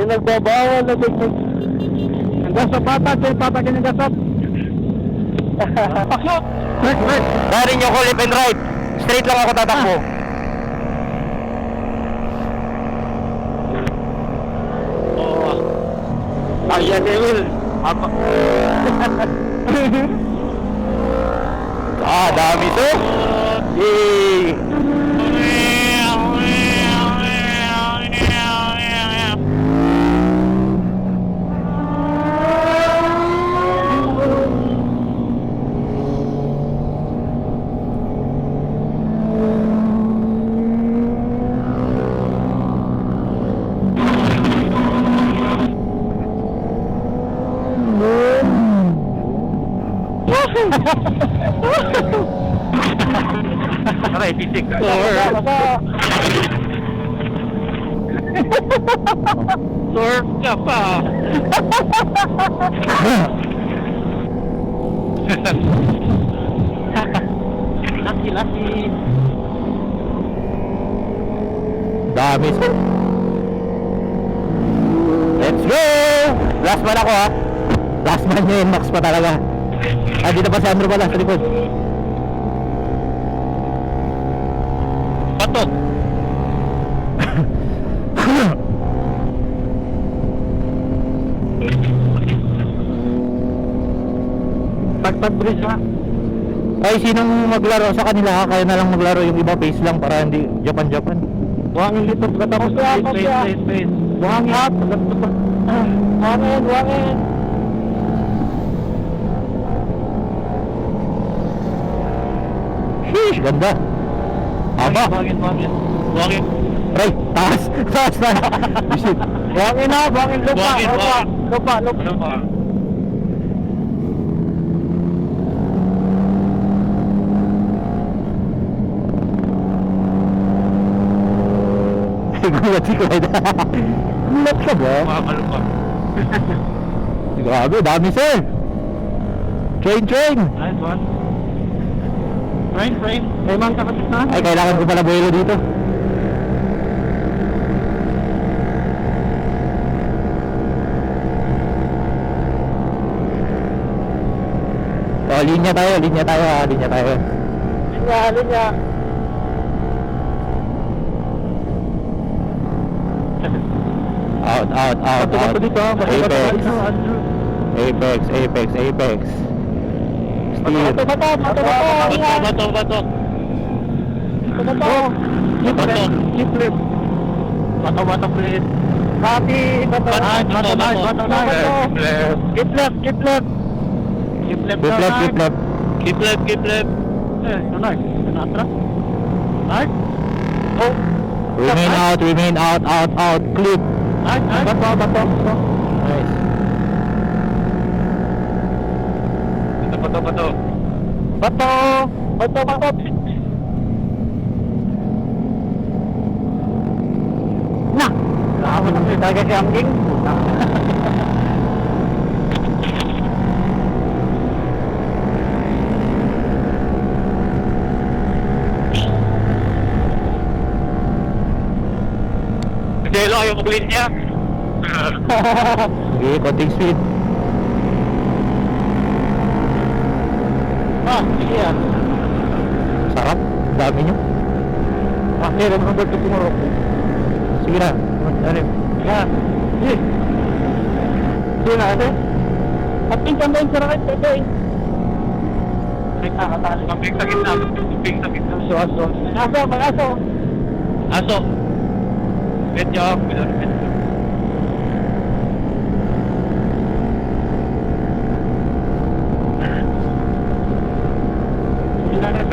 Pinagbabawal na dito. Hanggang sa patak, yung patak yung gasap. Pakyo! Darin nyo ko left and right. Straight lang ako tatakbo. Ayan, Emil. Dami to. Yay! Aray, pisik. Surf ka pa. Laki-laki. Dami sir. Let's go! Last man ako ha. Last man niya yun, Max pa talaga. Dito pa si Andrew pala sa likod. Patok. Pagpag-bridge ha. Ay, sinong maglaro sa kanila ha? Kaya na lang maglaro yung iba pace lang para hindi Japan. Buhangin dito. Gatapos na. Space. Buhangin. Buhangin. Sheesh, ganda. Aba. Buhangin. Ay, taas na. Shit. Buhangin na. Buhangin lupa. Gulat si Clyde. Gulat ka ba? Makakalupag. Grabe, dami sir. Train. Nice one. Train. May mga kapatid na. Ay, kailangan ko pala buwelo dito. Oh, linya tayo. Linya. Out. Bato dito. Apex. Steer. Bato. Keep left. Bato, please. Copy. Bato. Keep left. Keep left. Nice. Atras. Nice. Oh. Remain out. Clip. Nice. Bato. Nice. Bato. Nah. Lama na siya talaga si Angking. Delo ayaw mag-lead niya. Sige, konting speed. Sige yan. Sarap. Dami nyo. Meron ng Roberto Pumorok. Sige na. Yan. Sige. Sige na ate. At pinsan mo yung sarakit ito eh. Nakatali. Pagping sa gitna. Aso. Aso. Good job.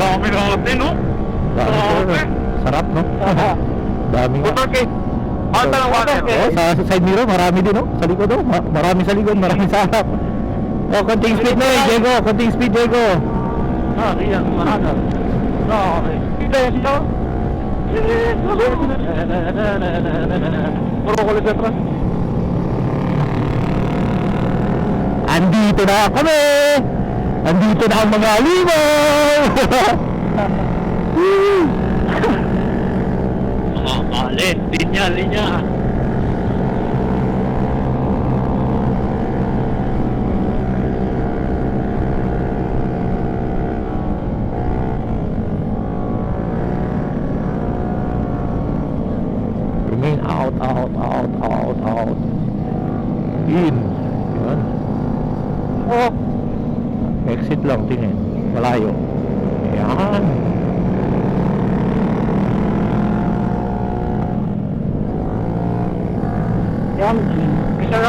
Dami natin, no? Sarap, no? Dami nga. Water. Sa side mirror, marami din, no? Sa likod, no? Marami sa likod, marami sa harap. Konting speed na eh, Diego. Iyan, mahal. Okay. Ito. Puro kulit sa truck. Andito na kami! Andito na ang mga limaw! Linya.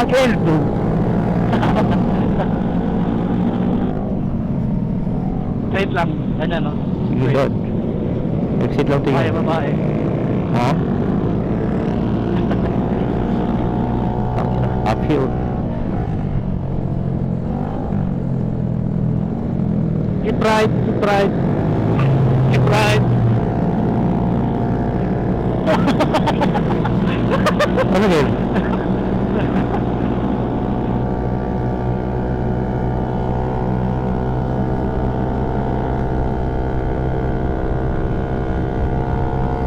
Uncle! Straight lang. Ganyan, no? Sige, Straight. doon. Exit lang Babae, tingin. babae. Ha? Uphill. Keep right, keep right. Keep right. Ano din?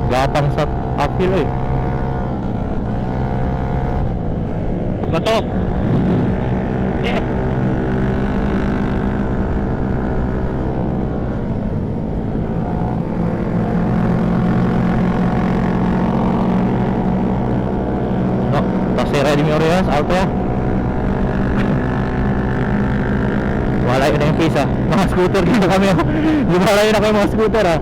Gapang sa uphill eh. Bato. Yeah. No, pasira din yung Orias, auto ya. Wala yun na yung face ah. Mga scooter dito kami ah. Wala yun na kayo mga scooter ah.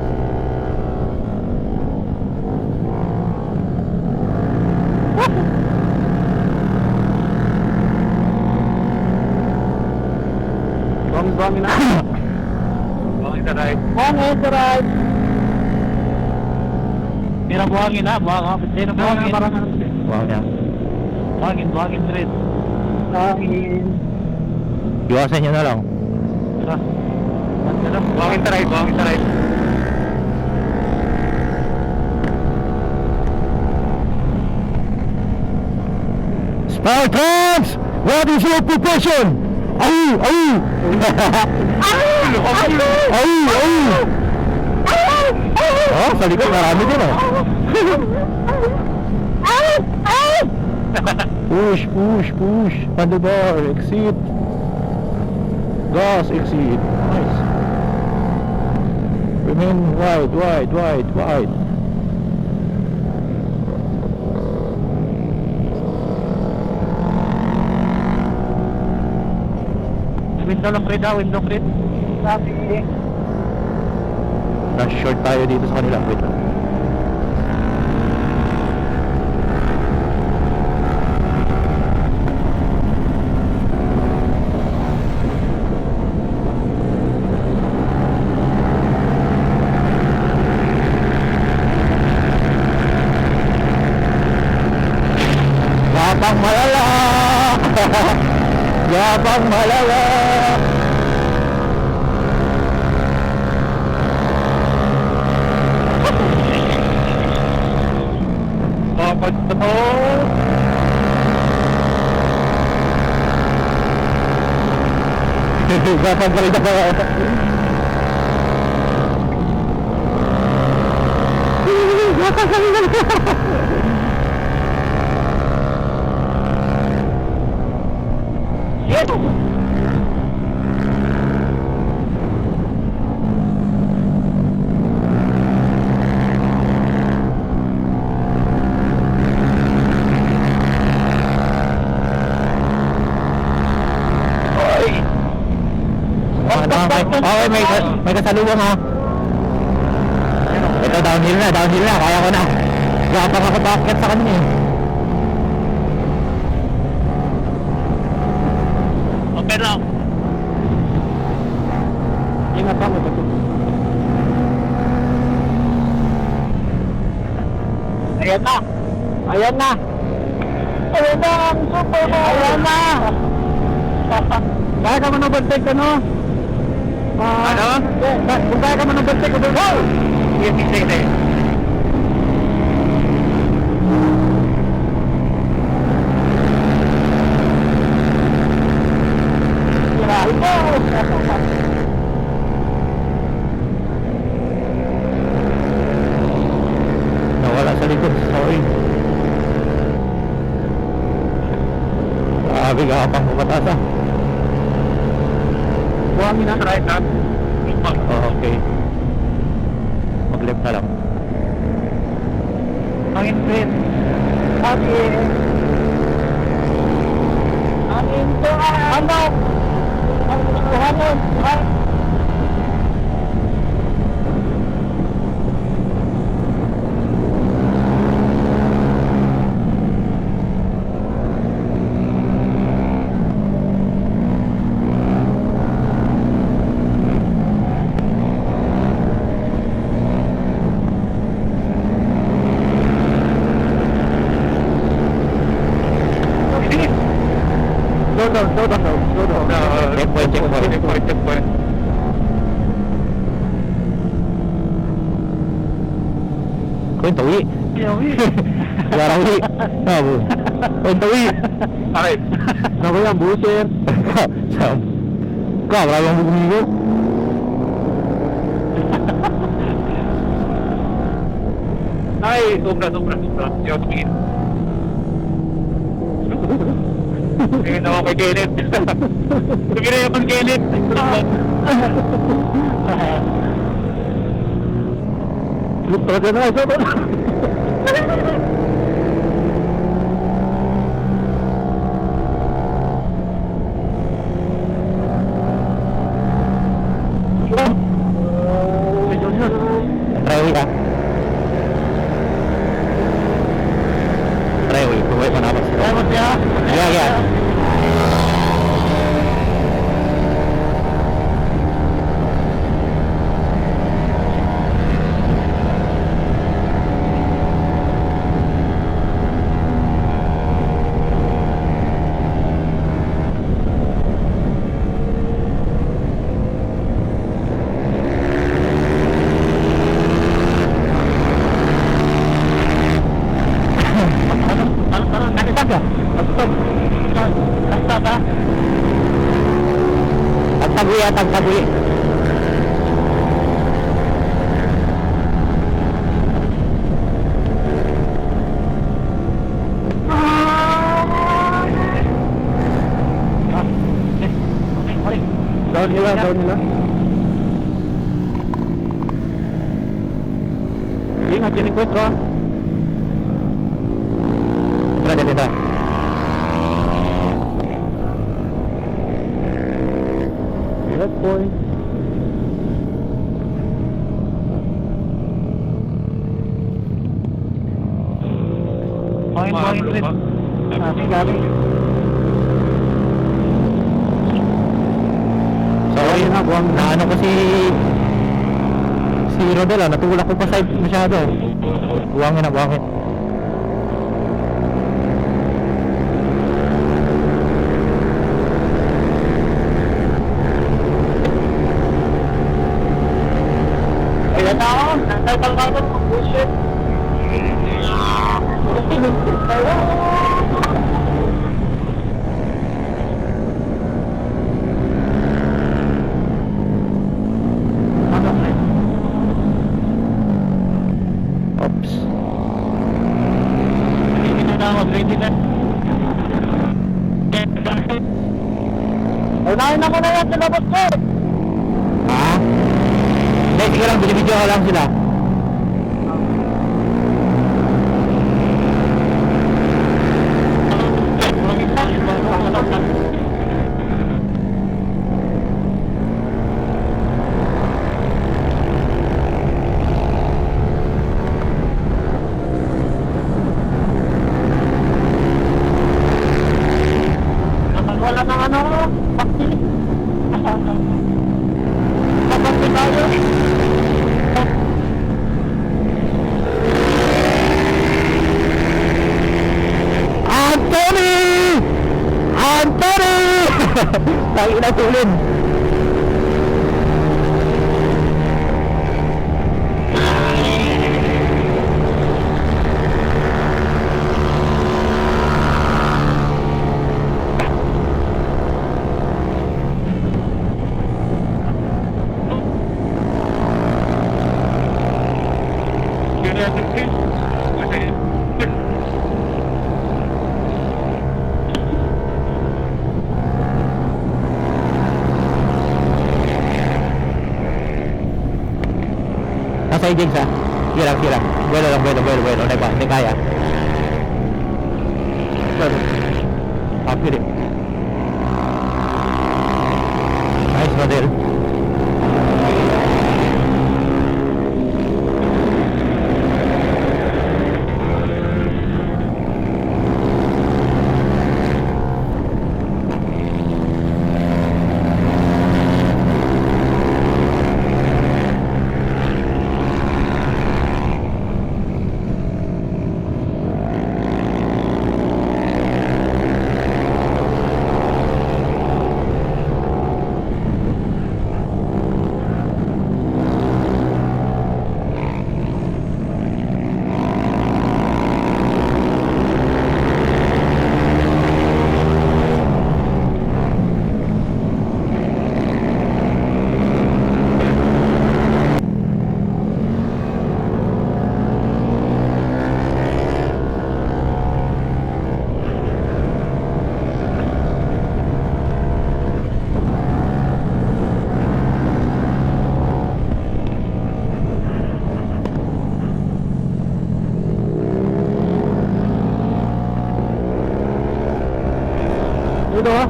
Buwangin na. Buwangin sa right. Buwangin sa right. Tira buwangin na, buwangin. Tira buwangin. Wow niya. Buwangin, buwangin straight. Buwangin. Iwasan nyo na lang. Tara. Buwangin sa right, buwangin sa right. Spartans! What is your profession? Au! Au! Au! Oh, sa likod marami din oh. Push, push, push. Handlebar, exit. Gas, exit. Nice. Remain wide, wide, wide, wide. Window lang, Fred, ha? Window, Fred. Sabi. Na-short tayo dito sa kanila. Wait lang. Gapang malala! Gapang malala! Dapat ito. Gapang pa rin ako. Gapang pa rin ako. Shit! Okay, may kasalubong ha. Ito downhill na, kaya ko na. Gapang ako bakit sa kanya eh. Okay lang. Ingat ako, bato. Ayan na. Ayan na. Ayan na, ang super mo. Ayan na. Kaya ka manubantay ka, no? Ano? Kung kaya ka manubantay ka doon. Wow! Sige, sige. Nawala sa likod, sorry. Grabe gapang pumataas ah. Buhangin na. Right na. Oh, okay. Mag-left na lang. Hangin straight. Hangin. Hangin to. Hangin. Hangin. Hangin. Checkpoint. Kau yang tahu ni? Warang ni. Apa? Kau yang tahu ni? Alright. Kenapa yang busir? Kau berapa yang buku ni? Ay, sobra. Yo, tumingin. Tingin ako kay Kenneth. Tumingin ako kay Kenneth. Lupa ka na, sobat. Rewi ah. Rewi, buat mana apa sih? Salamat ya. Ya. Tagtabi. Down nila. Ingat ini kuatro. Berada di sana. Point. Point. Ating galing. Sorry na, buwang naano ko si Rodel, natulak ko pa side masyado. Buwangin. Nagkalkalkan ng bullshit. Oops. Unahin ako na yan, sinabot ko. Ha? Hindi, sige lang, binibidyo ko lang sila. Wala nang ano, bakti. Bakti tayo. Anthony! Tayo na tulin. Nasa Jigs ha? Sige lang. Buelo lang. Hindi kaya. Happy rin. Nice model.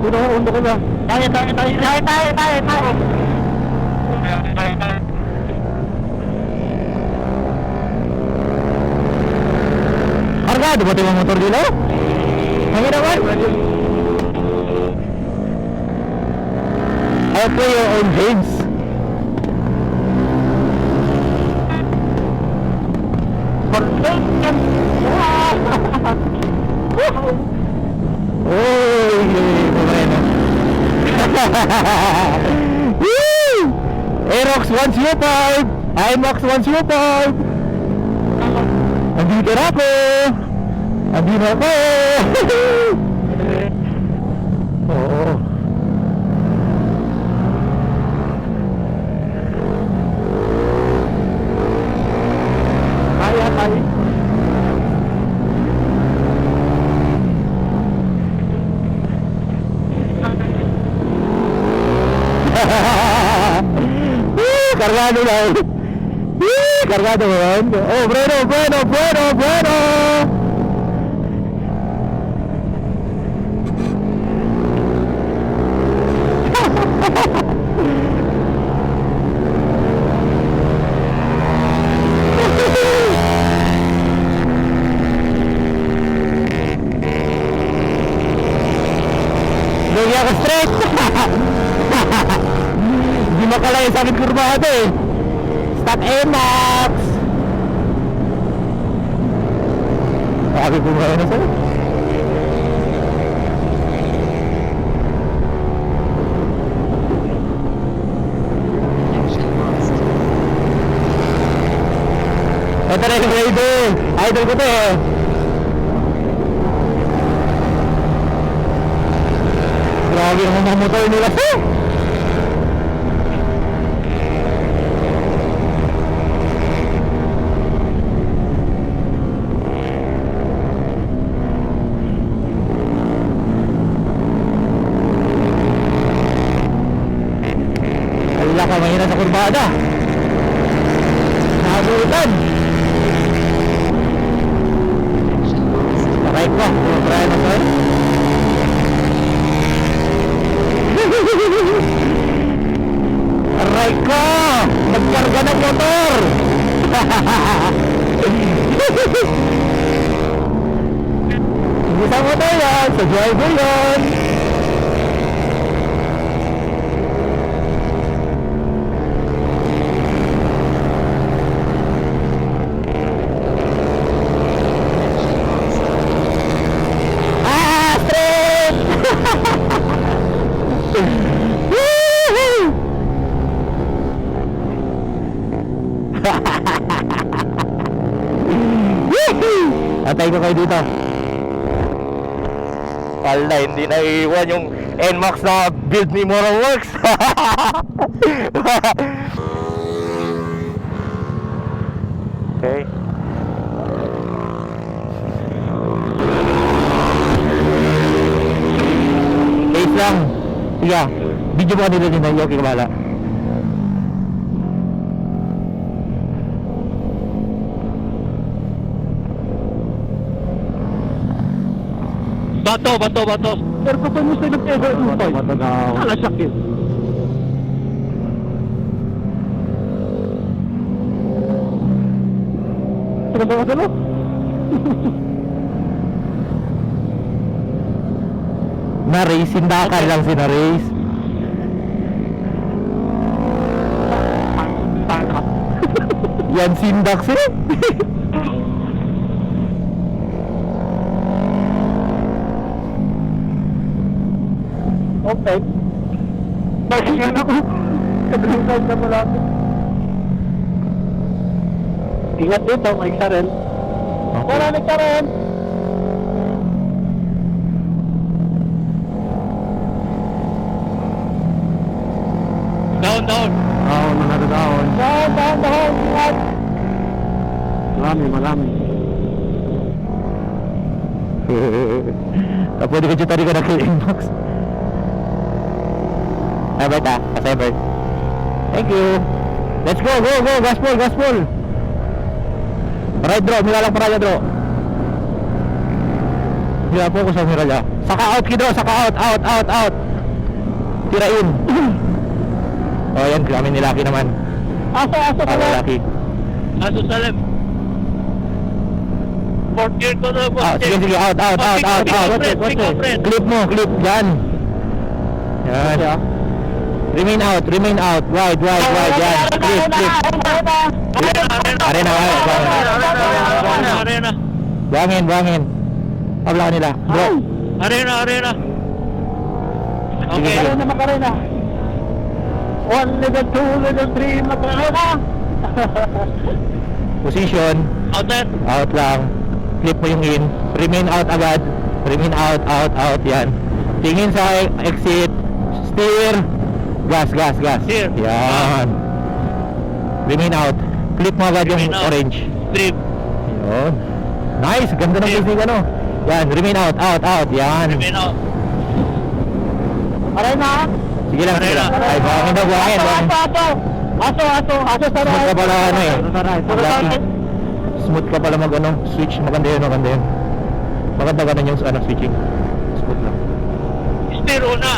Uno ko na. Tayo. Kargado ba ito yung motor dito? Hangin naman. I'll play your own games. Uy, bueno. Woo! Aerox 105! IMAX 105! Andito na ako! Andito ako! Oo. Kaya. Cargado lang. Cargado man. Oh, bueno. Lugi ako stress. Hindi makalaya sa akin kurbado eh. Stop EMAX! Sabi ko nga na sa'yo. Ito na yung rider. Idol ko to eh. Grabe naman mga motor nila sa'yo. Wala ka, mahina sa kurbada. Nakagulitan. Aray ko, try na sa'yo. Aray ko, nagkarga ng motor. Hindi sa motor yan, sa driver yan. Atay ko kayo dito. Wala, hindi na iiwan yung NMAX na build ni Moral Works. Okay. Case lang. Sige, video mo kanila din na okay ka bahala. Bato. Pero pa mo sa nag-ever Bato na ako. Alasakit. Saka ba ka Na-race, sindakan lang si na-race. Yan sindak siya. Okay. Bakit yun ako? Kablisan na malapit. Ingat dito, may isa rin. Wala na isa rin. Down. Down, mga down. Down. Ingat. Marami. Pwede ka dyan tari ka na kay Inbox. Albert Albert. Thank you. Let's go. Gaspol. Right draw, mula lang para draw. Yeah, focus sa Miralya. Saka out Kidro, saka out. Tira in. Oh, yan, kami ni Lucky naman. Aso Para pala. Lucky. Aso Salem. Fourth gear ko na, Ah, sige, out. Pick up, friend. Clip mo, yan. Yan. Remain out, wide, yan. Clip. Arena. Buhangin. Pabla nila. Bro. Arena. Sige. Okay. Macarena. 1, level 2, level 3, Macarena. Position. Out there. Out lang. Flip mo yung in. Remain out agad. Remain out. Yan. Tingin sa exit. Steer. Gas. Steer. Yan. Remain out. Flip mo agad yung Remain out. orange. Strip. Yun. Nice. Ganda ng Steer. pacing ano. Yan. Remain out. Yan. Remain out. Arena. Sige lang. Arena. Ay, buhangin. Aso sa Smooth ka pala ano eh. right. Smooth ka pala mag ano. Switch. Maganda yun. Maganda ganun yung ano, switching. Smooth lang. Steer una.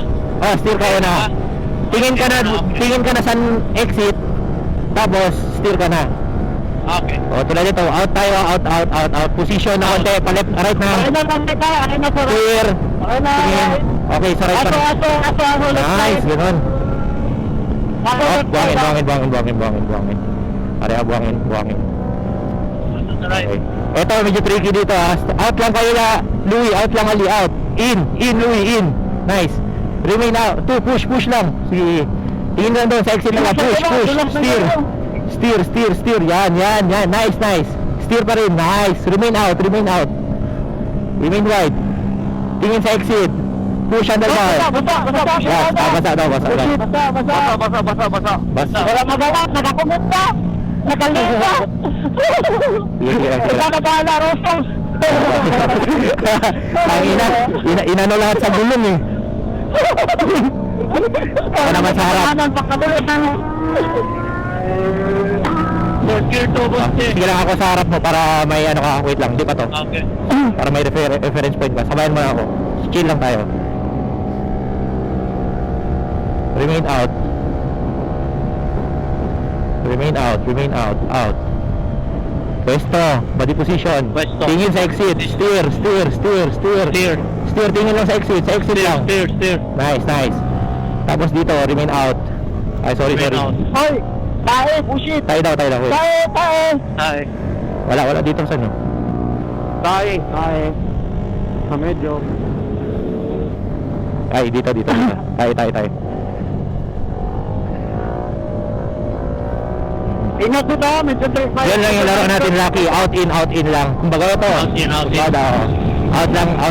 Steer kayo na. Tingin ka na sa exit. Tapos steer ka na. Okay. Tulad nito, out tayo, out. Position na konti, pa-left, right na. Arena sa right. Steer. Arena. Tingin. Okay, sa right pa. Aso. Nice, ganun. Buhangin. Area, buhangin. Aso sa right. Okay. Ito, medyo tricky dito ha. Out lang kayo na, Louie, out lang Ali, out. In, Louie, in. Nice. Remain out. Push lang. Sige. Tingin lang doon sa exit lang. Push. Steer. Yan. Nice. Steer pa rin. Nice. Remain out. Remain wide. Tingin sa exit. Push handlebar. Yes, basa daw. Basa. Wala magawa, nakakumot ka. Nakalita. Sige. Nagkakabala, Rostos. Inano lahat sa gulong eh. Ako naman sa harap. Kanan, pagkatuloy ng... Fourth gear to, boss. Sige lang ako sa harap mo para may ano ka. Wait lang, di pa to. Okay. Para may reference point ka. Sabayan mo na ako. Chill lang tayo. Remain out. Pwesto. Body position. Pwesto. Tingin sa exit. Steer. Steer, tingin lang sa exit. Sa exit lang. Steer. Nice. Tapos dito, remain out. Ay, sorry. Remain out. Hoy! Tae, bullshit! Tayo daw. Wait. Tae! Hi. Wala dito sa ano. Tae! Medyo. Ay, dito. Tayo. Ingat dito, medyo trip. Yan lang yung laro natin, Lucky. Out in lang. Kumbaga ito. Out in. Out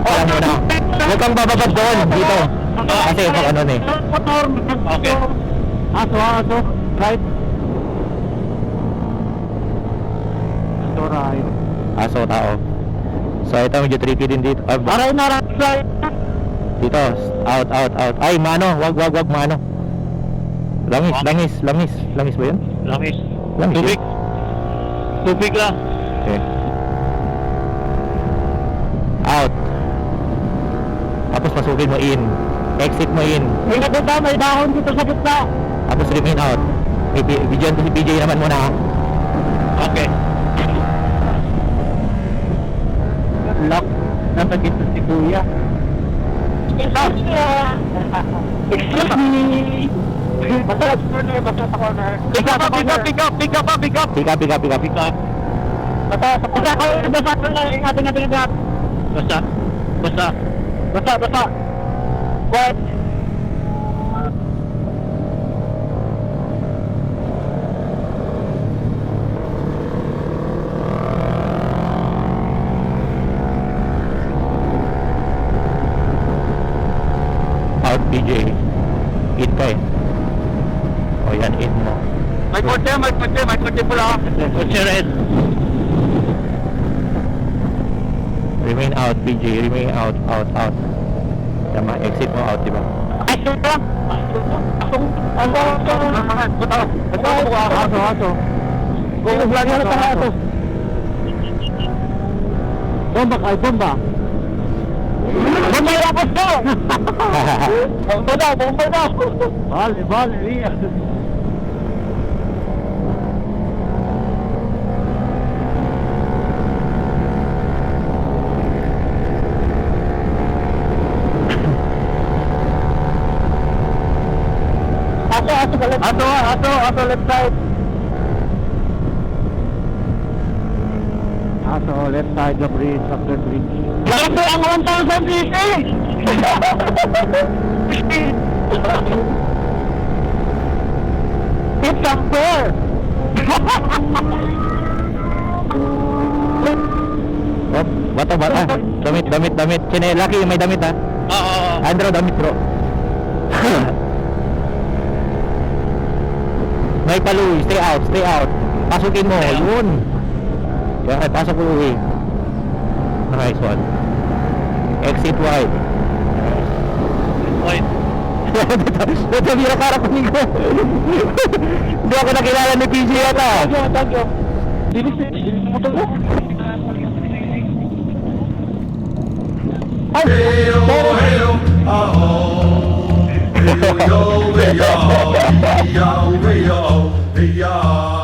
lang muna. Huwag kang bababad doon, dito. Kasi pag ano eh. Okay. Aso. Right. Right. Aso, tao. So ito medyo tricky din dito. Aray na, right. Dito, out. Ay, mano, wag mano. Langis ba yun? Langis. Langis. Tubig lang. Okay. Out. Tapos pasukin mo in. Exit mo in. Ingat dito, may dahon dito sa gitna. Tapos remain out. Bigyan si PJ naman muna. Okay. Lock. Nasa gitna si Kuya. Excuse me. Basta sa corner. Pick up. Pick up. Basta sa corner. Ingat. Basta. What? Out PJ. In ka eh. O yan, in mo. May kotse pula. Kotse red. Remain out PJ. Remain out. Tama, exit mo out, diba? Aso. Guguglan yan sa aso. Bomba. daw! Bomba daw, bomba daw! Vale, Ria. Ato, left side. Left side of bridge, after bridge. Lakas ang 1,000 cc! It's unfair! Oh, bata. Damit. Sine, Lucky, may damit ha. Oo. Andrew, damit bro. May paluwi, stay out. Pasukin mo, Stay out. yun. Yan, pasok uwi. Nice one. Exit wide. Wait. Ito, biro para kunin ko. Hindi ako nakilala ni PJ yata. Tagyo. Dinis mo to. Ay! Hey-o, hey-o, ah-oh. Hey-o, hey-o, hey-o, hey-o, hey-o.